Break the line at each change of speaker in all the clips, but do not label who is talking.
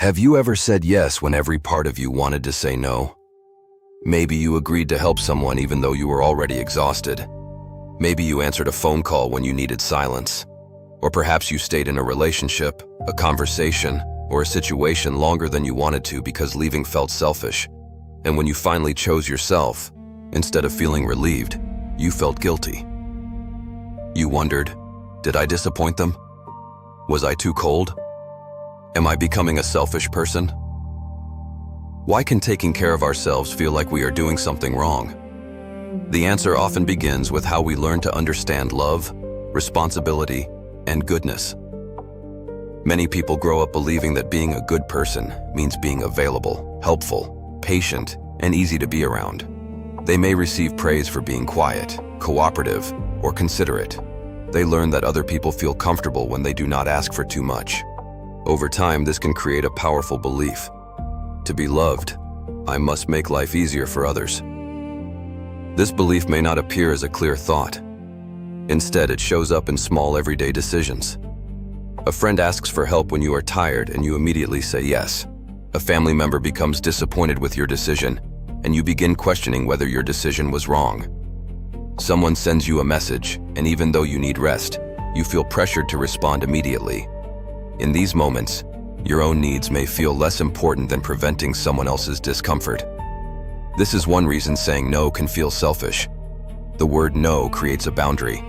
Have you ever said yes when every part of you wanted to say no? Maybe you agreed to help someone even though you were already exhausted. Maybe you answered a phone call when you needed silence. Or perhaps you stayed in a relationship, a conversation, or a situation longer than you wanted to because leaving felt selfish. And when you finally chose yourself, instead of feeling relieved, you felt guilty. You wondered, did I disappoint them? Was I too cold? Am I becoming a selfish person? Why can taking care of ourselves feel like we are doing something wrong? The answer often begins with how we learn to understand love, responsibility, and goodness. Many people grow up believing that being a good person means being available, helpful, patient, and easy to be around. They may receive praise for being quiet, cooperative, or considerate. They learn that other people feel comfortable when they do not ask for too much. Over time, this can create a powerful belief. To be loved, I must make life easier for others. This belief may not appear as a clear thought. Instead, it shows up in small everyday decisions. A friend asks for help when you are tired and you immediately say yes. A family member becomes disappointed with your decision, and you begin questioning whether your decision was wrong. Someone sends you a message, and even though you need rest, you feel pressured to respond immediately. In these moments, your own needs may feel less important than preventing someone else's discomfort. This is one reason saying no can feel selfish. The word no creates a boundary,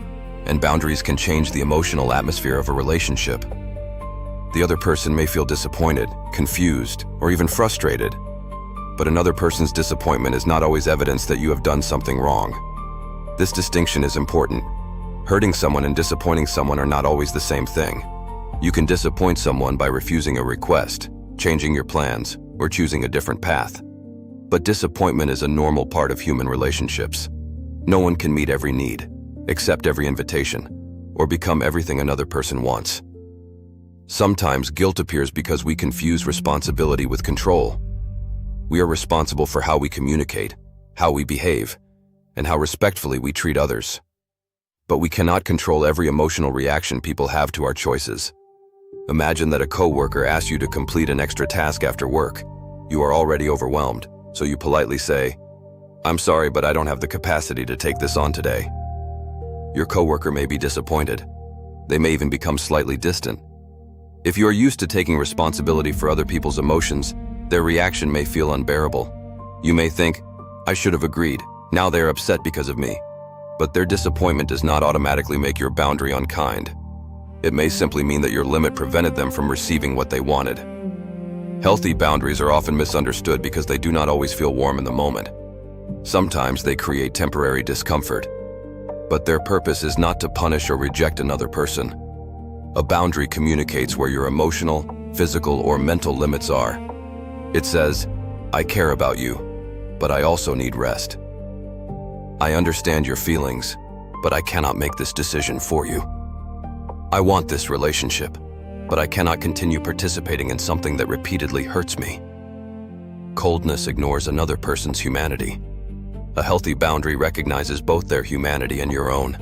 and boundaries can change the emotional atmosphere of a relationship. The other person may feel disappointed, confused, or even frustrated, but another person's disappointment is not always evidence that you have done something wrong. This distinction is important. Hurting someone and disappointing someone are not always the same thing. You can disappoint someone by refusing a request, changing your plans, or choosing a different path. But disappointment is a normal part of human relationships. No one can meet every need, accept every invitation, or become everything another person wants. Sometimes guilt appears because we confuse responsibility with control. We are responsible for how we communicate, how we behave, and how respectfully we treat others. But we cannot control every emotional reaction people have to our choices. Imagine that a coworker asks you to complete an extra task after work. You are already overwhelmed, so you politely say, "I'm sorry, but I don't have the capacity to take this on today." Your coworker may be disappointed. They may even become slightly distant. If you are used to taking responsibility for other people's emotions, their reaction may feel unbearable. You may think, "I should have agreed. Now they're upset because of me." But their disappointment does not automatically make your boundary unkind. It may simply mean that your limit prevented them from receiving what they wanted. Healthy boundaries are often misunderstood because they do not always feel warm in the moment. Sometimes they create temporary discomfort, but their purpose is not to punish or reject another person. A boundary communicates where your emotional, physical, or mental limits are. It says, "I care about you, but I also need rest. I understand your feelings, but I cannot make this decision for you. I want this relationship, but I cannot continue participating in something that repeatedly hurts me." Coldness ignores another person's humanity. A healthy boundary recognizes both their humanity and your own.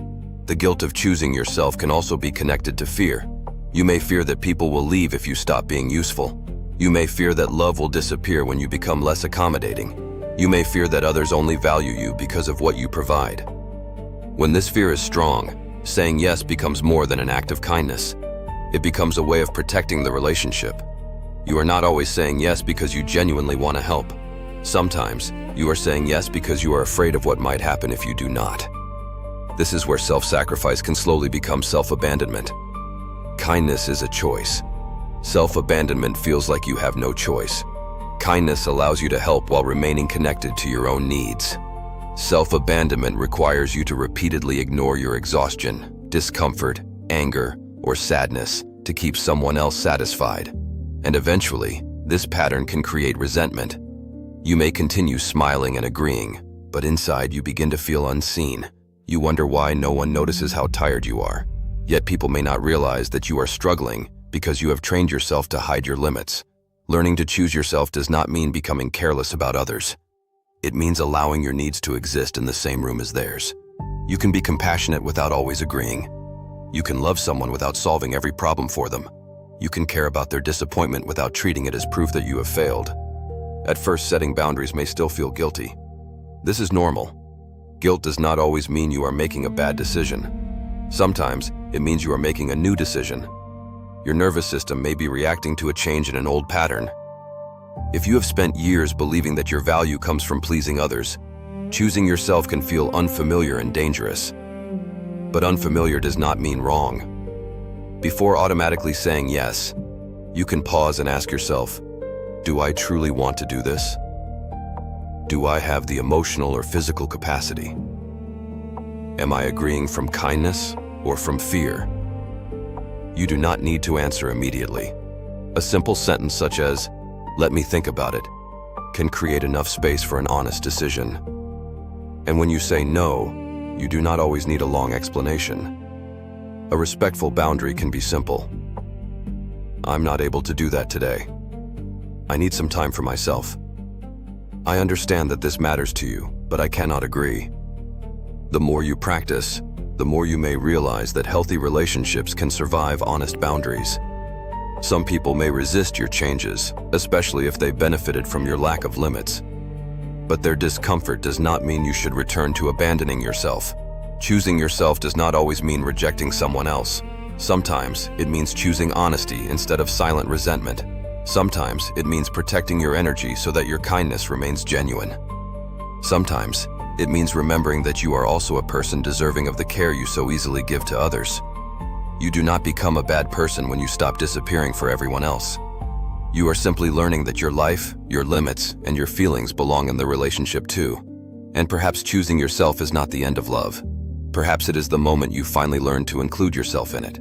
The guilt of choosing yourself can also be connected to fear. You may fear that people will leave if you stop being useful. You may fear that love will disappear when you become less accommodating. You may fear that others only value you because of what you provide. When this fear is strong, saying yes becomes more than an act of kindness. It becomes a way of protecting the relationship. You are not always saying yes because you genuinely want to help. Sometimes, you are saying yes because you are afraid of what might happen if you do not. This is where self-sacrifice can slowly become self-abandonment. Kindness is a choice. Self-abandonment feels like you have no choice. Kindness allows you to help while remaining connected to your own needs. Self-abandonment requires you to repeatedly ignore your exhaustion, discomfort, anger, or sadness to keep someone else satisfied. And eventually, this pattern can create resentment. You may continue smiling and agreeing, but inside you begin to feel unseen. You wonder why no one notices how tired you are. Yet people may not realize that you are struggling because you have trained yourself to hide your limits. Learning to choose yourself does not mean becoming careless about others. It means allowing your needs to exist in the same room as theirs. You can be compassionate without always agreeing. You can love someone without solving every problem for them. You can care about their disappointment without treating it as proof that you have failed. At first, setting boundaries may still feel guilty. This is normal. Guilt does not always mean you are making a bad decision. Sometimes, it means you are making a new decision. Your nervous system may be reacting to a change in an old pattern. If you have spent years believing that your value comes from pleasing others, choosing yourself can feel unfamiliar and dangerous. But unfamiliar does not mean wrong. Before automatically saying yes, you can pause and ask yourself, do I truly want to do this? Do I have the emotional or physical capacity? Am I agreeing from kindness or from fear? You do not need to answer immediately. A simple sentence such as, "Let me think about it," can create enough space for an honest decision. And when you say no, you do not always need a long explanation. A respectful boundary can be simple. I'm not able to do that today. I need some time for myself. I understand that this matters to you, but I cannot agree. The more you practice, the more you may realize that healthy relationships can survive honest boundaries. Some people may resist your changes, especially if they benefited from your lack of limits. But their discomfort does not mean you should return to abandoning yourself. Choosing yourself does not always mean rejecting someone else. Sometimes it means choosing honesty instead of silent resentment. Sometimes it means protecting your energy so that your kindness remains genuine. Sometimes it means remembering that you are also a person deserving of the care you so easily give to others. You do not become a bad person when you stop disappearing for everyone else. You are simply learning that your life, your limits, and your feelings belong in the relationship too. And perhaps choosing yourself is not the end of love. Perhaps it is the moment you finally learn to include yourself in it.